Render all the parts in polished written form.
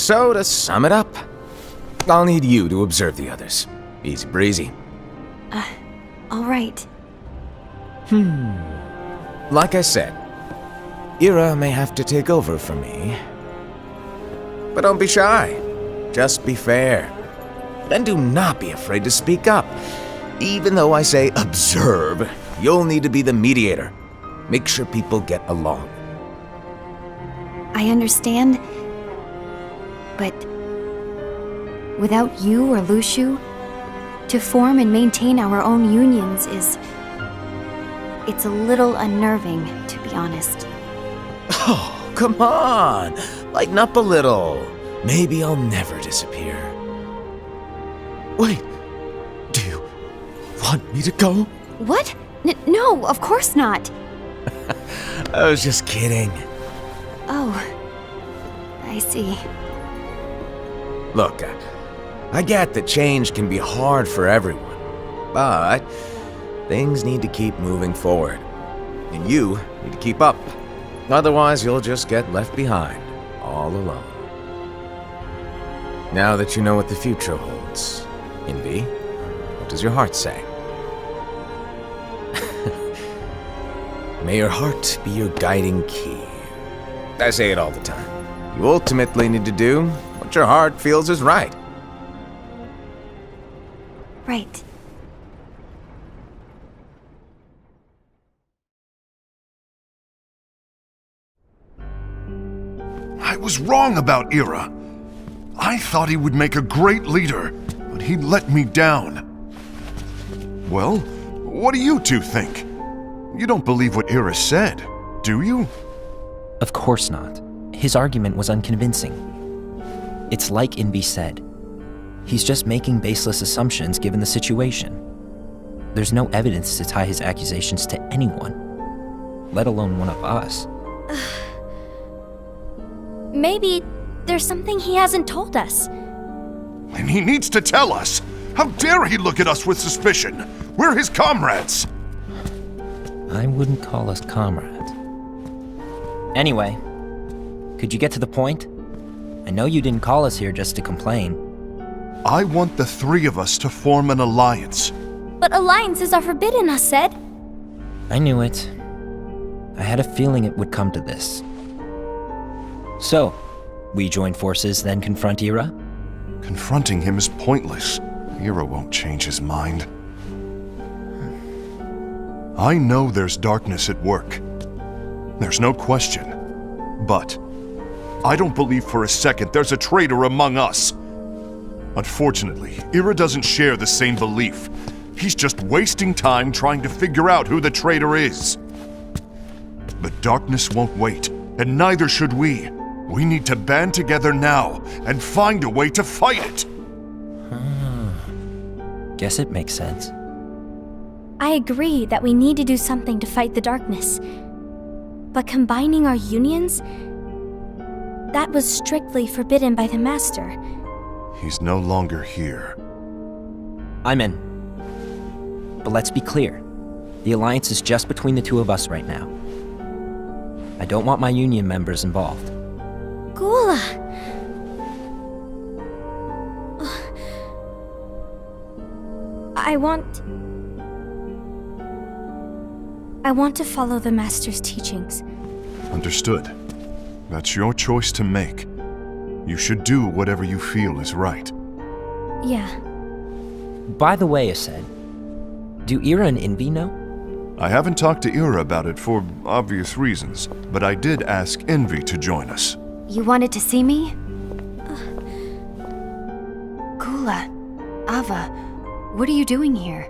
So, to sum it up, I'll need you to observe the others. Easy breezy. All right. Like I said, Ira may have to take over for me. But don't be shy. Just be fair. And do not be afraid to speak up. Even though I say observe, you'll need to be the mediator. Make sure people get along. I understand. But without you or Lushu, to form and maintain our own unions it's a little unnerving, to be honest. Oh, come on! Lighten up a little. Maybe I'll never disappear. Wait, do you want me to go? What? No, of course not. I was just kidding. Oh, I see. Look, I get that change can be hard for everyone, but things need to keep moving forward. And you need to keep up. Otherwise, you'll just get left behind, all alone. Now that you know what the future holds, Invi, what does your heart say? May your heart be your guiding key. I say it all the time. You ultimately need to do what your heart feels is right. Right. I was wrong about Ira. I thought he would make a great leader, but he let me down. Well, what do you two think? You don't believe what Ira said, do you? Of course not. His argument was unconvincing. It's like Invi said. He's just making baseless assumptions given the situation. There's no evidence to tie his accusations to anyone, let alone one of us. Maybe there's something he hasn't told us. And he needs to tell us. How dare he look at us with suspicion? We're his comrades. I wouldn't call us comrades. Anyway, could you get to the point? I know you didn't call us here just to complain. I want the three of us to form an alliance. But alliances are forbidden, us said. I knew it. I had a feeling it would come to this. So, we join forces, then confront Ira? Confronting him is pointless. Ira won't change his mind. I know there's darkness at work. There's no question. But I don't believe for a second there's a traitor among us. Unfortunately, Ira doesn't share the same belief. He's just wasting time trying to figure out who the traitor is. The darkness won't wait, and neither should we. We need to band together now and find a way to fight it. Guess it makes sense. I agree that we need to do something to fight the darkness. But combining our unions? That was strictly forbidden by the Master. He's no longer here. I'm in. But let's be clear. The alliance is just between the two of us right now. I don't want my union members involved. Gula! I want to follow the Master's teachings. Understood. That's your choice to make. You should do whatever you feel is right. Yeah. By the way, Ased, do Ira and Invi know? I haven't talked to Ira about it for obvious reasons, but I did ask Invi to join us. You wanted to see me? Kula, Ava, what are you doing here?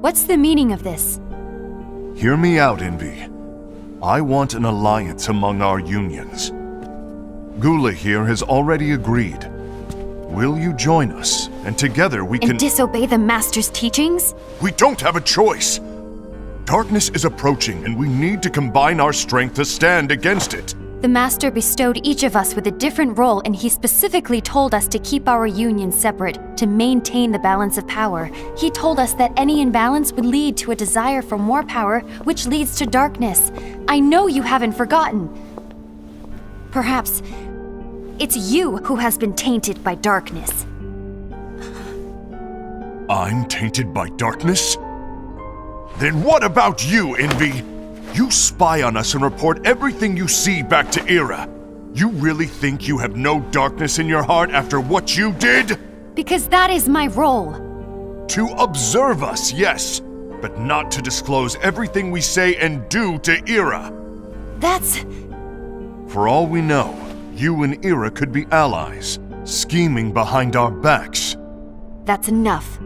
What's the meaning of this? Hear me out, Invi. I want an alliance among our unions. Gula here has already agreed. Will you join us? And together we can— And disobey the Master's teachings? We don't have a choice! Darkness is approaching, and we need to combine our strength to stand against it. The Master bestowed each of us with a different role, and he specifically told us to keep our union separate, to maintain the balance of power. He told us that any imbalance would lead to a desire for more power, which leads to darkness. I know you haven't forgotten. Perhaps It's you who has been tainted by darkness. I'm tainted by darkness? Then what about you, Invi? You spy on us and report everything you see back to Ira. You really think you have no darkness in your heart after what you did? Because that is my role. To observe us, yes, but not to disclose everything we say and do to Ira. That's... For all we know, you and Ira could be allies, scheming behind our backs. That's enough.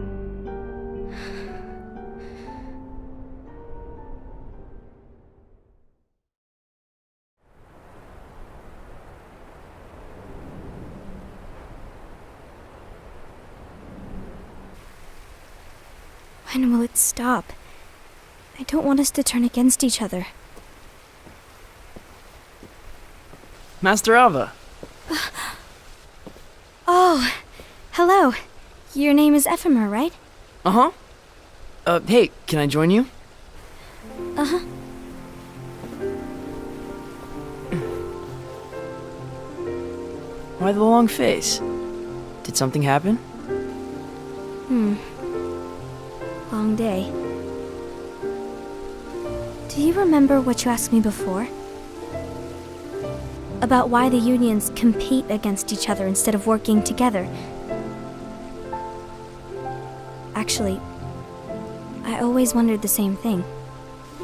When will it stop? I don't want us to turn against each other. Master Alva. Oh, hello. Your name is Ephemer, right? Uh-huh. Hey, can I join you? Uh-huh. Why the long face? Did something happen? Long day. Do you remember what you asked me before? About why the unions compete against each other instead of working together. Actually, I always wondered the same thing.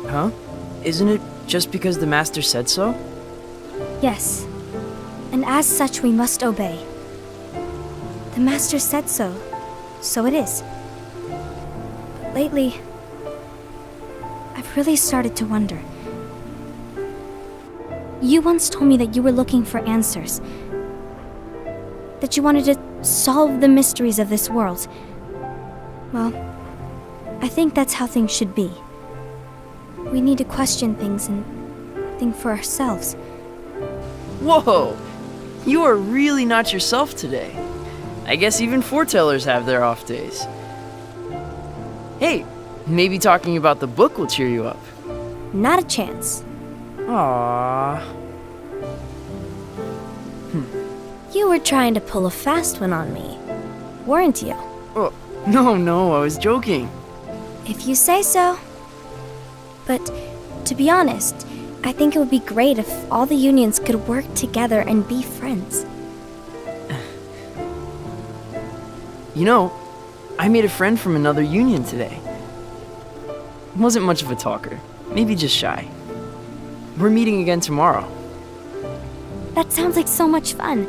Huh? Isn't it just because the Master said so? Yes, and as such we must obey. The Master said so, so it is. But lately, I've really started to wonder. You once told me that you were looking for answers. That you wanted to solve the mysteries of this world. Well, I think that's how things should be. We need to question things and think for ourselves. Whoa! You are really not yourself today. I guess even foretellers have their off days. Hey, maybe talking about the book will cheer you up. Not a chance. Aww. You were trying to pull a fast one on me, weren't you? Oh, no, I was joking. If you say so. But, to be honest, I think it would be great if all the unions could work together and be friends. You know, I made a friend from another union today. Wasn't much of a talker, maybe just shy. We're meeting again tomorrow. That sounds like so much fun.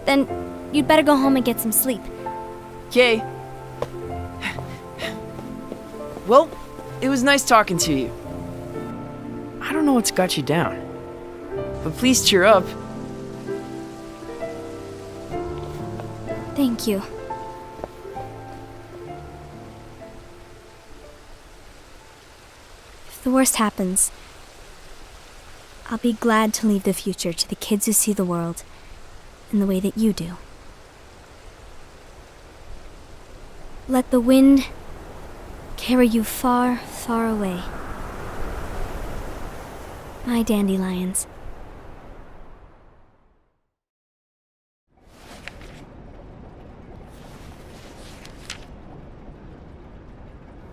Then, you'd better go home and get some sleep. Okay. Well, it was nice talking to you. I don't know what's got you down, but please cheer up. Thank you. If the worst happens, I'll be glad to leave the future to the kids who see the world in the way that you do. Let the wind carry you far, far away. My dandelions.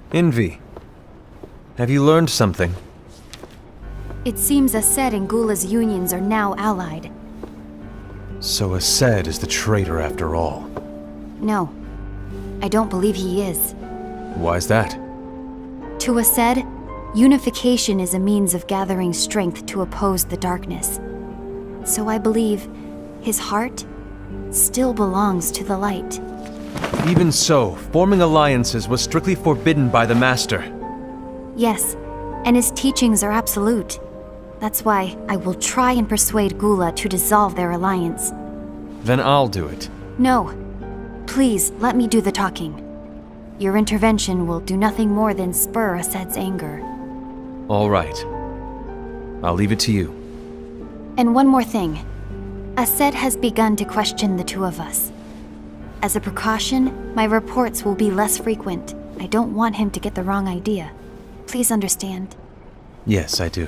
Invi, have you learned something? It seems Ased and Gula's unions are now allied. So Ased is the traitor after all. No, I don't believe he is. Why's that? To Ased, unification is a means of gathering strength to oppose the darkness. So I believe his heart still belongs to the light. Even so, forming alliances was strictly forbidden by the Master. Yes, and his teachings are absolute. That's why I will try and persuade Gula to dissolve their alliance. Then I'll do it. No. Please, let me do the talking. Your intervention will do nothing more than spur Ased's anger. All right. I'll leave it to you. And one more thing. Ased has begun to question the two of us. As a precaution, my reports will be less frequent. I don't want him to get the wrong idea. Please understand. Yes, I do.